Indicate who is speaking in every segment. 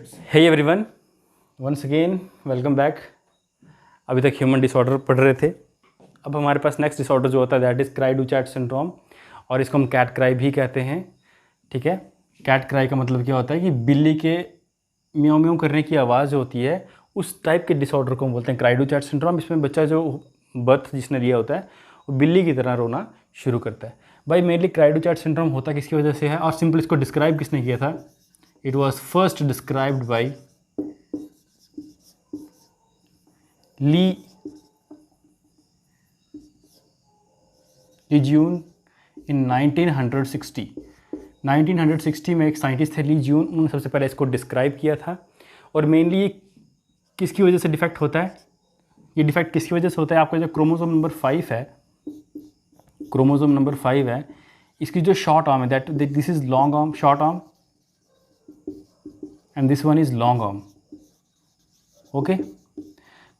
Speaker 1: हे everyone, once again welcome back. अभी तक human disorder पढ़ रहे थे। अब हमारे पास नेक्स्ट डिसऑर्डर जो होता है that is cry du chat syndrome, और इसको हम कैट क्राई भी कहते हैं। ठीक है, कैट क्राई का मतलब क्या होता है कि बिल्ली के म्याऊं म्याऊं करने की आवाज़ जो होती है उस टाइप के डिसऑर्डर को हम बोलते हैं क्राई डू चैट सिंड्रोम। इसमें बच्चा जो बर्थ जिसने लिया होता है वो बिल्ली की तरह रोना शुरू करता है। भाई mainly cri du chat syndrome होता किसकी वजह से है, और सिंपल इसको डिस्क्राइब किसने किया था? It was first described by Li Jun in 1960। 1960 में एक साइंटिस्ट थे ली जून, उन्होंने सबसे पहले इसको डिस्क्राइब किया था। और मेनली ये किसकी वजह से डिफेक्ट होता है? ये डिफेक्ट किसकी वजह से होता है? आपका जो क्रोमोसोम नंबर 5 है, क्रोमोसोम नंबर 5 है, इसकी जो शॉर्ट आर्म है that this is long arm, short arm, and this one is long arm. Okay,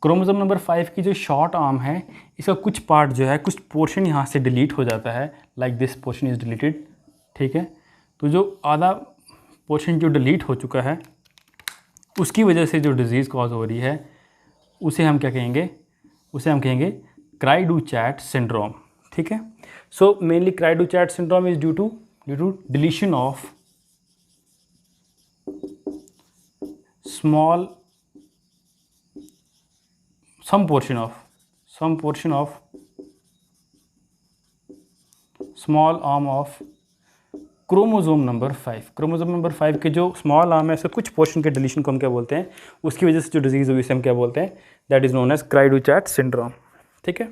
Speaker 1: chromosome number 5 की जो शॉर्ट आर्म है इसका कुछ पार्ट जो है, कुछ पोर्शन यहाँ से डिलीट हो जाता है, like this portion is deleted. ठीक है, तो जो आधा पोर्शन जो डिलीट हो चुका है उसकी वजह से जो डिज़ीज़ कॉज हो रही है उसे हम क्या कहेंगे? उसे हम कहेंगे क्राई डू चैट सिंड्रोम। ठीक है, सो mainly cri du chat syndrome is due to deletion of some portion of small arm of chromosome number 5। Chromosome number 5 के जो स्मॉल आर्म है इसके कुछ पोर्शन के डिलीशन को हम क्या बोलते हैं? उसकी वजह से जो डिजीज़ हुई इसे हम क्या बोलते हैं? That is known as cri du chat syndrome. ठीक है,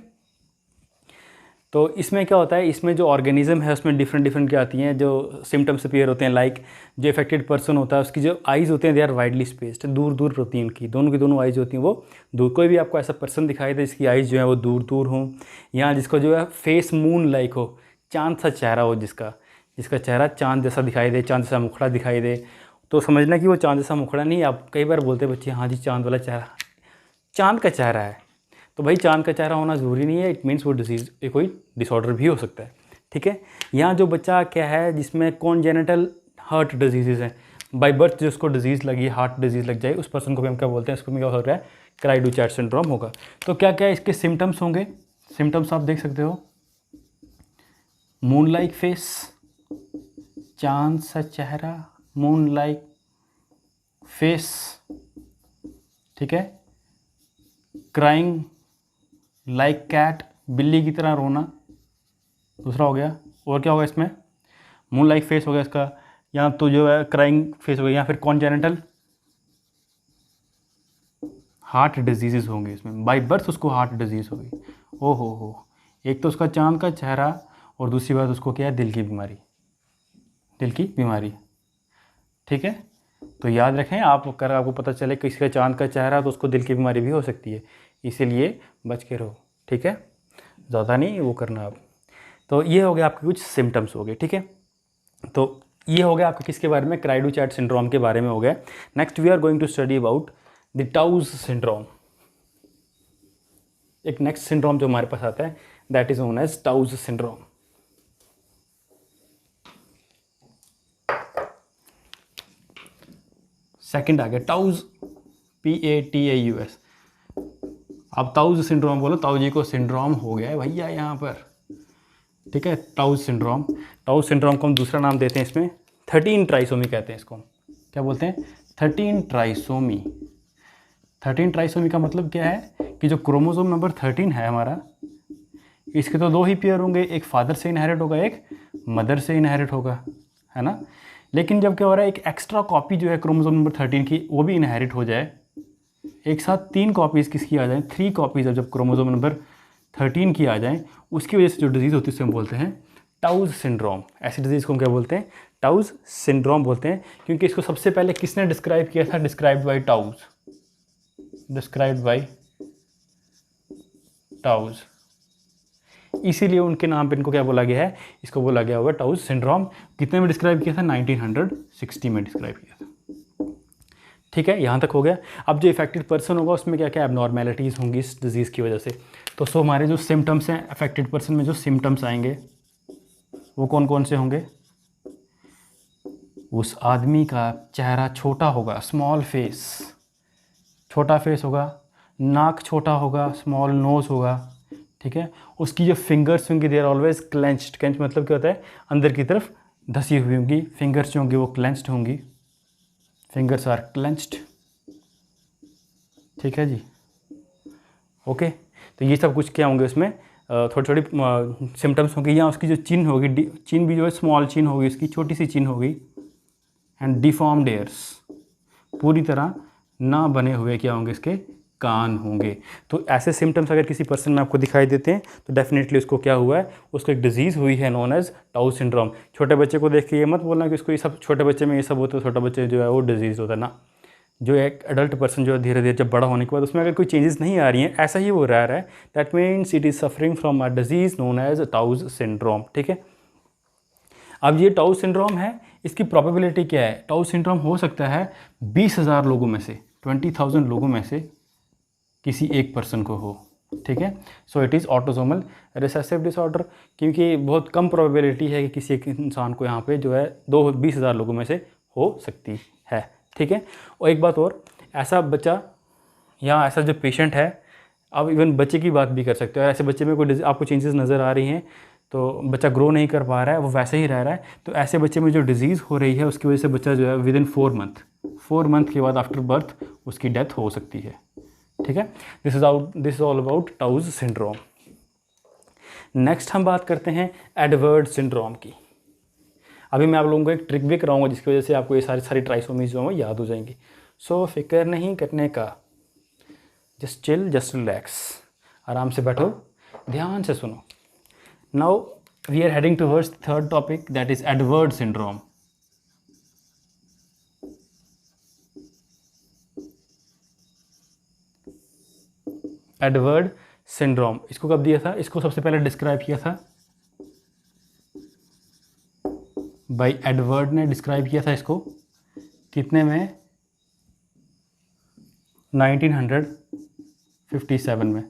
Speaker 1: तो इसमें क्या होता है, इसमें जो ऑर्गेनिज्म है उसमें डिफरेंट क्या आती हैं, जो सिम्टम्स अपीयर होते हैं। लाइक जो इफेक्टेड पर्सन होता है उसकी जो आइज़ होते हैं दे आर वाइडली स्पेस्ड, दूर दूर होती हैं उनकी, दोनों की दोनों आइज़ होती हैं वो दूर। कोई भी आपको ऐसा पर्सन दिखाई दे जिसकी आइज़ जो है वो दूर दूर हों, या जिसको जो है फेस मून लाइक हो, चांद सा चेहरा हो, जिसका चेहरा चांद जैसा दिखाई दे, चांद जैसा मुखड़ा दिखाई दे, तो समझना कि वो चांद जैसा मुखड़ा नहीं। आप कई बार बोलते हैं बच्चे, हाँ जी चांद वाला चेहरा, चांद का चेहरा है, तो भाई चांद का चेहरा होना ज़रूरी नहीं है, इट मीन्स वो डिजीज़ कोई डिसऑर्डर भी हो सकता है। ठीक है, यहाँ जो बच्चा क्या है जिसमें कॉन्जेनिटल हार्ट डिजीज़ हैं, बाय बर्थ जो उसको डिजीज़ लगी, हार्ट डिजीज़ लग जाए, उस पर्सन को भी हम क्या बोलते हैं? उसको क्या हो रहा है? क्राई डू चैट सिंड्रोम होगा। तो क्या क्या इसके सिम्टम्स होंगे? सिम्टम्स आप देख सकते हो, मून लाइक फेस, चांद सा चेहरा, मून लाइक फेस। ठीक है, क्राइंग लाइक कैट, बिल्ली की तरह रोना, दूसरा हो गया। और क्या होगा इसमें? मून लाइक फेस हो गया इसका, या तो जो है क्राइंग फेस हो गया, या फिर कॉन्जेनिटल हार्ट डिजीज़ होंगे इसमें, बाय बर्थ उसको हार्ट डिजीज़ होगी। ओ हो, एक तो उसका चांद का चेहरा, और दूसरी बात उसको क्या है? दिल की बीमारी। ठीक है, तो याद रखें, आप अगर आपको पता चले किसी का चांद का चेहरा तो उसको दिल की बीमारी भी हो सकती है, इसीलिए बच के रहो। ठीक है, ज़्यादा नहीं वो करना आप। तो ये हो गया आपके कुछ सिम्टम्स हो गए। ठीक है, तो ये हो गया आपका किसके बारे में? क्राई डू चैट सिंड्रोम के बारे में हो गया। Next we are going to study about the Tau's syndrome. एक नेक्स्ट सिंड्रोम जो हमारे पास आता है that is known as टाउज syndrome. Second आ गया टाउज, PATAUS। अब टाउज सिंड्रोम बोलो, ताऊ जी को सिंड्रोम हो गया है भैया यहाँ पर। ठीक है, टाउज सिंड्रोम को हम दूसरा नाम देते हैं इसमें 13 ट्राइसोमी कहते हैं इसको। क्या बोलते हैं? 13 ट्राइसोमी। 13 ट्राइसोमी का मतलब क्या है कि जो क्रोमोसोम नंबर 13 है हमारा, इसके तो दो ही पेयर होंगे, एक फादर से इनहेरिट होगा, एक मदर से इनहेरिट होगा, है ना। लेकिन जब क्या हो रहा है, एक एक्स्ट्रा कॉपी जो है क्रोमोसोम नंबर 13 की वो भी इनहेरिट हो जाए, एक साथ 3 कॉपीज़ किसकी आ जाएँ? 3 कॉपीज़ जब क्रोमोसोम नंबर 13 की आ जाएँ, उसकी वजह से जो डिजीज़ होती है उसे हम बोलते हैं टाउज सिंड्रोम। ऐसी डिजीज़ को हम क्या बोलते हैं? टाउज सिंड्रोम बोलते हैं, क्योंकि इसको सबसे पहले किसने डिस्क्राइब किया था? डिस्क्राइब्ड बाय टाउज, इसीलिए उनके नाम पे इनको क्या बोला गया है? इसको बोला गया होगा टाउज सिंड्रोम। कितने में डिस्क्राइब किया था? 1960 में डिस्क्राइब किया था। ठीक है, यहाँ तक हो गया। अब जो इफेक्टेड पर्सन होगा उसमें क्या क्या एबनॉर्मेलिटीज़ होंगी इस डिज़ीज़ की वजह से। तो हमारे जो सिम्टम्स हैं अफेक्टेड पर्सन में, जो सिम्टम्स आएंगे वो कौन कौन से होंगे? उस आदमी का चेहरा छोटा होगा, स्मॉल फेस, छोटा फेस होगा, नाक छोटा होगा, स्मॉल नोज़ होगा, ठीक है। उसकी जो फिंगर्स होंगी they are always clenched. Clench मतलब क्या होता है, अंदर की तरफ धसी हुई होंगी। फिंगर्स जो होंगी वो क्लेंच्ड होंगी, फिंगर्स आर क्लेंच्ड, ठीक है जी। ओके, तो ये सब कुछ क्या होंगे उसमें, थोड़ी थोड़ी सिम्टम्स होंगे। या उसकी जो चिन होगी, चिन भी जो है स्मॉल चिन होगी, उसकी छोटी सी चिन होगी। एंड डिफॉर्म्ड एयर्स, पूरी तरह ना बने हुए क्या होंगे, इसके कान होंगे। तो ऐसे सिम्टम्स अगर किसी पर्सन में आपको दिखाई देते हैं तो डेफिनेटली उसको क्या हुआ है, उसको एक डिजीज़ हुई है नोन एज टाउ सिंड्रोम। छोटे बच्चे को देख के ये मत बोलना कि उसको ये सब, छोटे बच्चे में ये सब होता है, छोटा बच्चे जो है वो डिजीज़ होता है ना। जो एक एडल्ट पर्सन जो धीरे धीरे जब बड़ा होने के बाद उसमें अगर कोई चेंजेस नहीं आ रही हैं, ऐसा ही वो रह रहा है, that means it is suffering from a disease known as टाउज syndrome, ठीक है। अब ये टाउ सिंड्रोम है, इसकी प्रोबेबिलिटी क्या है। टाउ सिंड्रोम हो सकता है 20,000 लोगों में से, 20,000 लोगों में से किसी एक पर्सन को हो, ठीक है। So it is autosomal recessive disorder, क्योंकि बहुत कम प्रोबेबिलिटी है कि किसी एक इंसान को यहाँ पे जो है 20,000 लोगों में से हो सकती है, ठीक है। और एक बात और, ऐसा बच्चा या ऐसा जो पेशेंट है, अब इवन बच्चे की बात भी कर सकते हो, ऐसे बच्चे में कोई आपको चेंजेस नज़र आ रही हैं, तो बच्चा ग्रो नहीं कर पा रहा है, वो वैसे ही रह रहा है, तो ऐसे बच्चे में जो डिज़ीज़ हो रही है उसकी वजह से बच्चा जो है विद इन 4 मंथ के बाद आफ्टर बर्थ उसकी डेथ हो सकती है, ठीक है। This is all about Patau's syndrome. Next हम बात करते हैं एडवर्ड सिंड्रोम की। अभी मैं आप लोगों को एक ट्रिक भी कराऊंगा जिसकी वजह से आपको ये सारी ट्राइसोमीज जो है याद हो जाएंगी। सो फिक्र नहीं करने का, जस्ट चिल, जस्ट रिलैक्स, आराम से बैठो, ध्यान से सुनो। Now we are heading towards third topic, that is Edward syndrome. Edward syndrome, इसको कब दिया था, इसको सबसे पहले डिस्क्राइब किया था भाई एडवर्ड ने डिस्क्राइब किया था इसको कितने में, 1957 में।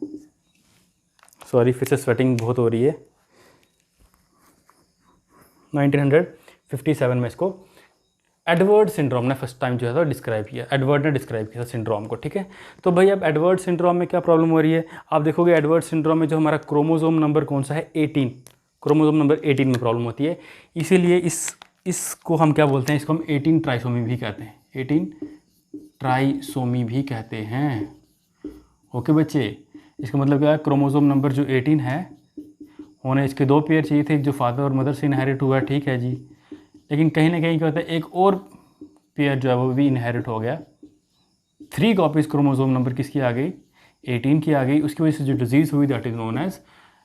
Speaker 1: सॉरी फिर से स्वेटिंग बहुत हो रही है। 1957 में इसको एडवर्ड सिंड्रोम ने फर्स्ट टाइम जो है डिस्क्राइब किया, एडवर्ड ने डिस्क्राइब किया था सिंड्रोम को, ठीक है। तो भाई अब एडवर्ड सिंड्रोम में क्या प्रॉब्लम हो रही है, आप देखोगे एडवर्ड सिंड्रोम में जो हमारा क्रोमोसोम नंबर कौन सा है, 18, क्रोमोसोम नंबर 18 में प्रॉब्लम होती है। इसीलिए इसको हम क्या बोलते हैं, इसको हम 18 ट्राइसोमी भी कहते हैं, 18 ट्राइसोमी भी कहते हैं। ओके बच्चे, इसका मतलब क्या है, क्रोमोसोम नंबर जो 18 है, होने इसके 2 पेयर चाहिए थे, जो फादर और मदर से इनहेरिट हुआ, ठीक है जी। लेकिन कहीं ना कहीं क्या होता है, एक और पेयर जो है वो भी इनहेरिट हो गया, 3 कॉपीज़ क्रोमोसोम नंबर किसकी आ गई, 18 की आ गई। उसकी वजह से जो डिजीज़ हुई that is known as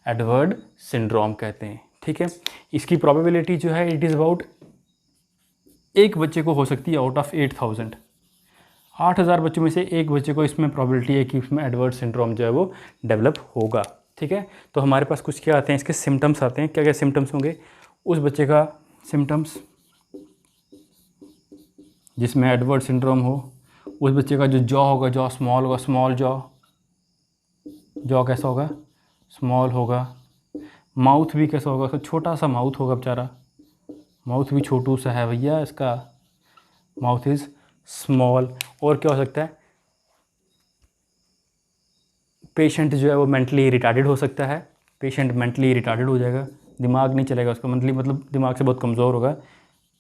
Speaker 1: Edward syndrome कहते हैं, ठीक है। इसकी प्रोबेबिलिटी जो है इट इज़ अबाउट, एक बच्चे को हो सकती है आउट ऑफ 8,000, 8,000 बच्चों में से एक बच्चे को इसमें प्रोबेबिलिटी है कि उसमें एडवर्ड सिंड्रोम जो है वो डेवलप होगा, ठीक है। तो हमारे पास कुछ क्या आते हैं, इसके सिम्टम्स आते हैं। क्या क्या सिम्टम्स होंगे उस बच्चे का, सिम्टम्स जिसमें एडवर्ड सिंड्रोम हो, उस बच्चे का जो जॉ होगा, जॉ स्मॉल होगा, स्मॉल जॉ, जॉ कैसा होगा, स्मॉल होगा। माउथ भी कैसा होगा, छोटा सा माउथ होगा बेचारा, माउथ भी छोटू सा है भैया इसका, माउथ इज़ स्मॉल। और क्या हो सकता है, पेशेंट जो है वो मेंटली रिटार्डेड हो सकता है, पेशेंट मेंटली रिटार्डेड हो जाएगा, दिमाग नहीं चलेगा उसका, मेंटली मतलब दिमाग से बहुत कमज़ोर होगा।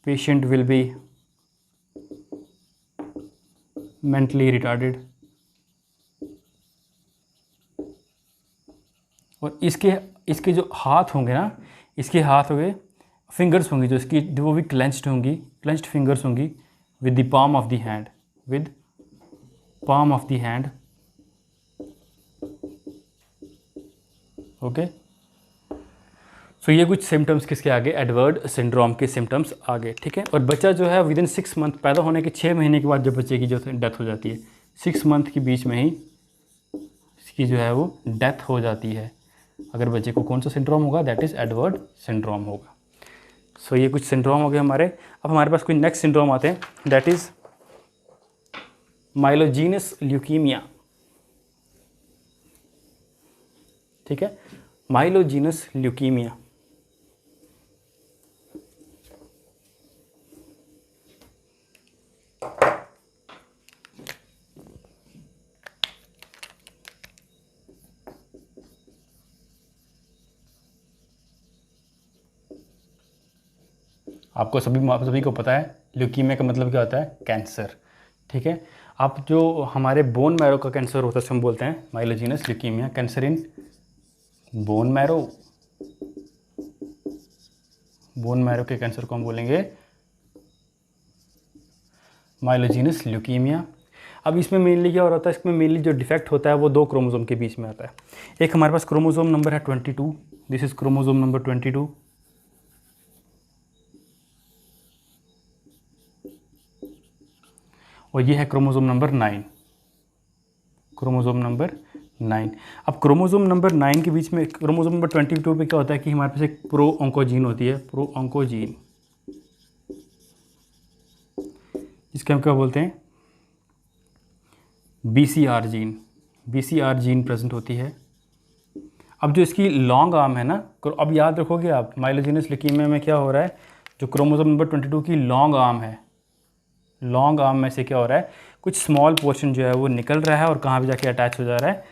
Speaker 1: Patient will be mentally retarded. और इसके जो हाथ होंगे ना, इसके हाथ होंगे, फिंगर्स होंगी जो इसकी, वो भी क्लेंच्ड होंगी, क्लेंच्ड फिंगर्स होंगी with the palm of the hand, with palm of the hand, okay. So ये कुछ सिम्टम्स किसके आगे, एडवर्ड सिंड्रोम के सिम्टम्स आगे, ठीक है। और बच्चा जो है विद इन 6 मंथ, पैदा होने के 6 महीने के बाद जब बच्चे की जो डेथ हो जाती है, 6 मंथ के बीच में ही इसकी जो है वो डेथ हो जाती है। अगर बच्चे को कौन सा सिंड्रोम होगा, दैट इज़ एडवर्ड सिंड्रोम होगा। सो ये कुछ सिंड्रोम हो गए हमारे। अब हमारे पास कोई नेक्स्ट सिंड्रोम आते हैं, दैट इज़ माइलोजीनस ल्यूकीमिया, ठीक है। माइलोजीनस ल्यूकीमिया, आपको सभी को पता है ल्यूकीमिया का मतलब क्या होता है, कैंसर। ठीक है, अब जो हमारे बोन मैरो का कैंसर होता है हम बोलते हैं myelogenous leukaemia, cancer in bone marrow. Bone marrow के कैंसर को हम बोलेंगे माइलोजेनस ल्यूकीमिया। अब इसमें मेनली क्या हो रहा है, इसमें मेनली जो डिफेक्ट होता है वो 2 क्रोमोसोम के बीच में आता है। एक हमारे पास क्रोमोसोम नंबर है 22, दिस इज क्रोमोसोम नंबर 22, और ये है क्रोमोसोम नंबर 9, क्रोमोसोम नंबर 9। अब क्रोमोसोम नंबर 9 के बीच में क्रोमोसोम नंबर 22 पे क्या होता है कि हमारे पास एक प्रो ऑन्कोजीन होती है, प्रो ऑन्कोजीन, जिसके हम क्या बोलते हैं BCR gene, BCR gene present होती है। अब जो इसकी लॉन्ग आर्म है ना, अब याद रखोगे आप माइलोजेनस ल्यूकीमिया में क्या हो रहा है, जो क्रोमोसोम नंबर 22 की लॉन्ग आर्म है, लॉन्ग आर्म में से क्या हो रहा है, कुछ स्मॉल पोर्शन जो है वो निकल रहा है और कहाँ पे जाके अटैच हो जा रहा है,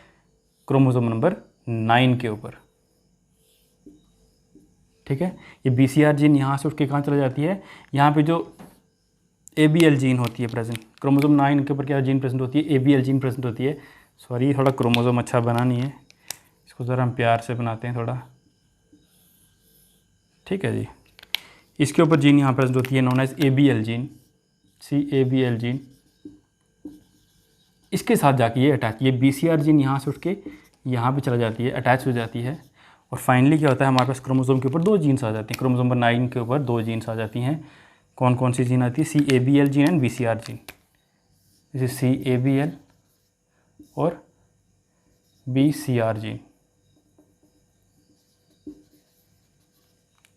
Speaker 1: क्रोमोसोम नंबर 9 के ऊपर। ठीक है, ये BCR जीन यहाँ से उठ के कहाँ चला जाती है, यहाँ पे जो ABL जीन होती है प्रेजेंट, क्रोमोसोम 9 के ऊपर क्या जीन प्रेजेंट होती है, ABL जीन प्रेजेंट होती है। सॉरी, थोड़ा क्रोमोसोम अच्छा बना नहीं है, इसको ज़रा हम प्यार से बनाते हैं थोड़ा। ठीक है जी, इसके ऊपर जीन यहाँ प्रेजेंट होती है known as ABL gene, CABL gene. इसके साथ जाके ये अटैच, ये BCR जीन यहाँ से उठ के यहाँ पे चला जाती है, अटैच हो जाती है, और फाइनली क्या होता है हमारे पास क्रोमोसोम के ऊपर 2 जीन्स आ जाती हैं, क्रोमोसोम नंबर 9 के ऊपर 2 जीन्स आ जाती हैं। कौन कौन सी जीन आती है, CABL gene and BCR gene. जैसे CABL और BCR जीन।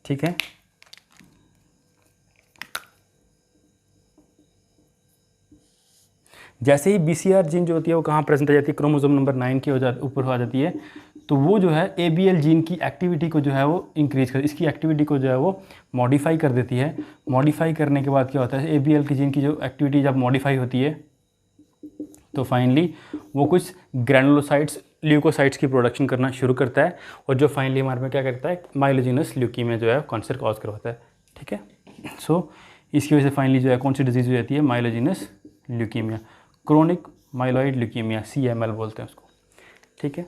Speaker 1: ठीक है, जैसे ही BCR जीन जो होती है वो कहाँ प्रेजेंट हो जाती है, क्रोमोसोम नंबर 9 के ऊपर हो जाती है, तो वो जो है ABL जीन की एक्टिविटी को जो है वो इंक्रीज कर, इसकी एक्टिविटी को जो है वो मॉडिफाई कर देती है। मॉडिफाई करने के बाद क्या होता है, ABL की जीन की जो एक्टिविटी जब मॉडिफाई होती है तो फाइनली वो कुछ ग्रैनुलोसाइट्स, ल्यूकोसाइट्स की प्रोडक्शन करना शुरू करता है, और जो फाइनली हमारे में क्या करता है, माइलोजेनस ल्यूकीमिया जो है कैंसर कॉज करवाता है। ठीक है, सो इसकी वजह से फाइनली जो है कौन सी डिजीज़ हो जाती है, myelogenous leukaemia, chronic myeloid leukaemia, CML बोलते हैं उसको। ठीक है,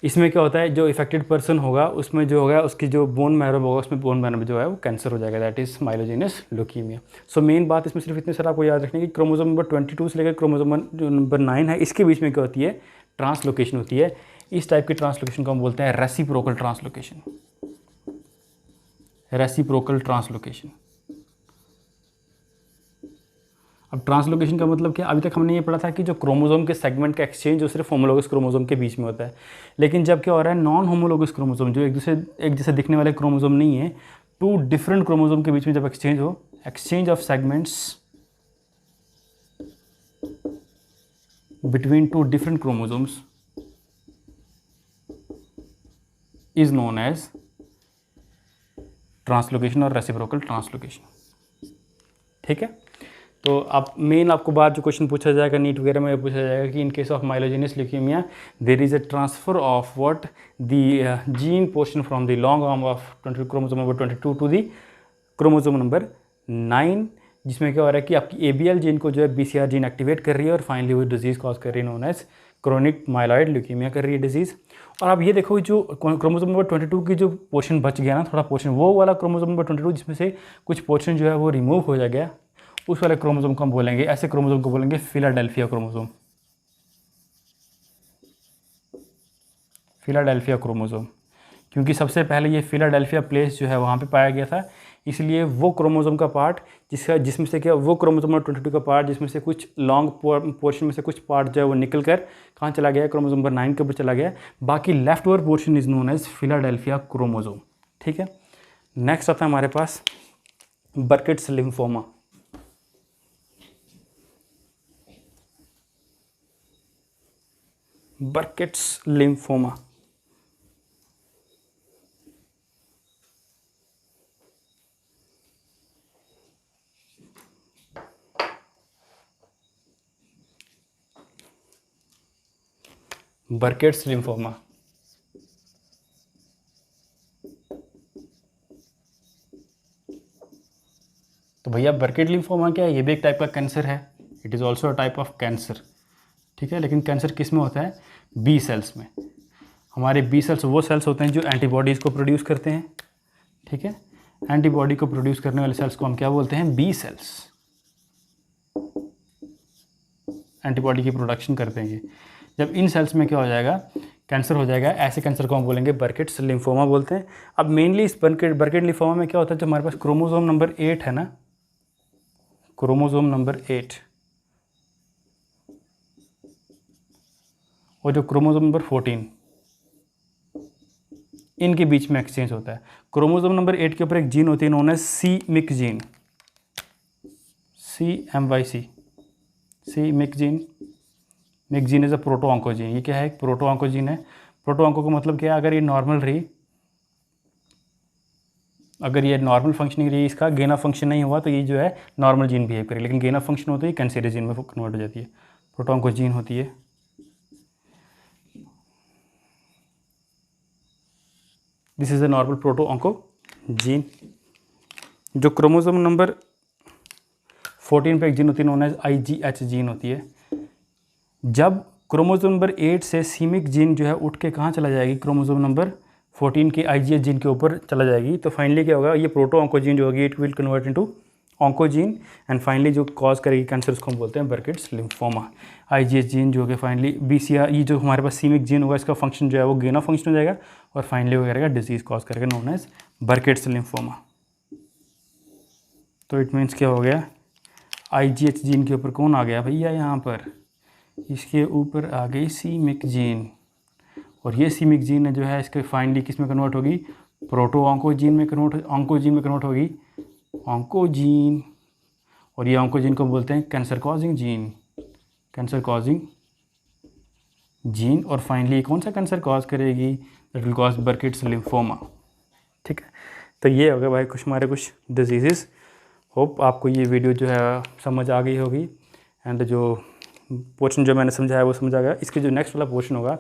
Speaker 1: इसमें क्या होता है, जो इफेक्टेड पर्सन होगा उसमें जो होगा उसकी जो बोन मैरो होगा उसमें बोन मैरो में जो है वो कैंसर हो जाएगा, that is myelogenous leukaemia. So main बात इसमें सिर्फ इतने सारा आपको याद रखने की, क्रोमोसोम नंबर 22 से लेकर क्रोमोसोम जो नंबर 9 है इसके बीच में क्या होती है, ट्रांसलोकेशन होती है। इस टाइप की ट्रांसलोकेशन को हम बोलते हैं रेसिप्रोकल ट्रांसलोकेशन, रेसिप्रोकल ट्रांसलोकेशन। अब ट्रांसलोकेशन का मतलब क्या, अभी तक हमने ये पढ़ा था कि जो क्रोमोसोम के सेगमेंट का एक्सचेंज जो सिर्फ होमोलोगस क्रोमोसोम के बीच में होता है, लेकिन जब क्या हो रहा है, नॉन होमोलोगस क्रोमोसोम जो एक जैसे दिखने वाले क्रोमोसोम नहीं है, 2 डिफरेंट क्रोमोसोम के बीच में जब एक्सचेंज हो, exchange of segments between 2 different chromosomes is known as translocation और रेसिप्रोकल ट्रांसलोकेशन। ठीक है, तो आप मेन आपको बात जो क्वेश्चन पूछा जाएगा नीट वगैरह में पूछा जाएगा कि in case of myelogenous leukaemia there is a transfer of what the gene portion from the long arm of chromosome number 22 to the chromosome number 9, जिसमें क्या हो रहा है कि आपकी ABL जीन को जो है BCR जीन एक्टिवेट कर रही है और फाइनली वो डिजीज़ कॉज कर रही है known as chronic myeloid leukaemia कर रही है डिजीज़। और आप ये देखो जो क्रोमोसोम नंबर 22 की जो पोर्शन बच गया ना, थोड़ा पोर्शन, वो वाला क्रोमोसोम नंबर 22 जिसमें से कुछ पोर्शन जो है वो रिमूव हो गया, उस वाले क्रोमोसोम को हम बोलेंगे, ऐसे क्रोमोसोम को बोलेंगे फिलाडेल्फिया क्रोमोसोम, फिलाडेल्फिया क्रोमोसोम, क्योंकि सबसे पहले ये फिलाडेल्फिया प्लेस जो है वहाँ पे पाया गया था, इसलिए वो क्रोमोसोम का पार्ट जिसमें से क्या, वो क्रोमोसोम नंबर 22 का पार्ट जिसमें से कुछ लॉन्ग पोर्शन में से कुछ पार्ट जो है वो निकल कर कहाँ चला गया, क्रोमोसोम नंबर 9 के ऊपर चला गया, बाकी left over portion is known as Philadelphia chromosome. ठीक है, नेक्स्ट आता है हमारे पास Burkitt's lymphoma. Burkitt's lymphoma, Burkitt's lymphoma. तो भैया बर्केट लिम्फोमा क्या है, ये भी एक टाइप का कैंसर है, it is also a type of cancer, ठीक है। लेकिन कैंसर किस में होता है, बी सेल्स में। हमारे बी सेल्स वो सेल्स होते हैं जो एंटीबॉडीज़ को प्रोड्यूस करते हैं, ठीक है। एंटीबॉडी को प्रोड्यूस करने वाले सेल्स को हम क्या बोलते हैं, बी सेल्स। एंटीबॉडी की प्रोडक्शन करते हैं ये। जब इन सेल्स में क्या हो जाएगा, कैंसर हो जाएगा, ऐसे कैंसर को हम बोलेंगे बर्केट्स लिम्फोमा बोलते हैं। अब मेनली इस बर्केट लिम्फोमा में क्या होता है, जो हमारे पास क्रोमोसोम नंबर 8 है ना, क्रोमोसोम नंबर 8 और जो क्रोमोसोम नंबर 14, इनके बीच में एक्सचेंज होता है। क्रोमोसोम नंबर 8 के ऊपर एक जीन होती है known as C myc gene, CMYC, C myc gene. Myc gene is a protooncogene. ये क्या है, एक प्रोटोऑन्कोजीन है। प्रोटोऑन्को का मतलब क्या है, अगर ये नॉर्मल रही, अगर ये नॉर्मल फंक्शनिंग रही, इसका गेन ऑफ फंक्शन नहीं हुआ तो ये जो है नॉर्मल जीन बिहेव करेगी, लेकिन गेन ऑफ फंक्शन होता है कैंसरियस जीन में कन्वर्ट हो जाती है, प्रोटोऑन्कोजीन होती है। This is a normal protooncogene. जो क्रोमोसोम नंबर 14 पे एक जीन होती है नोन एज IGH जीन होती है। जब क्रोमोसोम नंबर 8 से सीमिक जीन जो है उठ के कहाँ चला जाएगी, क्रोमोसोम नंबर 14 के IGH जीन के ऊपर चला जाएगी, तो फाइनली क्या होगा, ये प्रोटोऑन्कोजीन जो होगी it will convert into oncogene and finally जो कॉज करेगी कैंसर उसको हम बोलते हैं बर्केट्स लिम्फोमा। IGH जीन जो कि फाइनली BCR, ये जो हमारे पास सीमिक जीन होगा इसका फंक्शन जो है वो गेन ऑफ फंक्शन हो जाएगा और फाइनली वो करेगा डिजीज़ कॉज करेगा नोन एज बर्केट्स लिम्फोमा। तो इट मीन्स क्या हो गया, IGH जीन के ऊपर कौन आ गया भैया, यहाँ पर इसके ऊपर आ गई सीमिक जीन, और ये सीमिक जीन जो है इसके फाइनली किस में कन्वर्ट होगी, प्रोटोऑन्कोजीन में कन्वर्ट, ऑन्कोजीन में कन्वर्ट होगी, ऑन्कोजीन। और ये ऑन्कोजीन को बोलते हैं cancer causing gene, cancer causing gene. और फाइनली कौन सा कैंसर कॉज करेगी, दैट विल कॉज बर्केट्स लिम्फोमा, ठीक है। तो ये हो गया भाई कुछ हमारे कुछ डिजीज़। होप आपको ये वीडियो जो है समझ आ गई होगी एंड जो पोर्शन जो मैंने समझाया वो समझ आ गया। इसके जो नेक्स्ट वाला पोर्शन होगा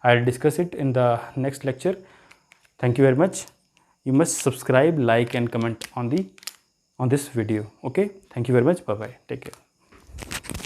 Speaker 1: I will discuss it in the next lecture. Thank you very much. You must subscribe, like and comment on this video. Okay, thank you very much. Bye bye, take care.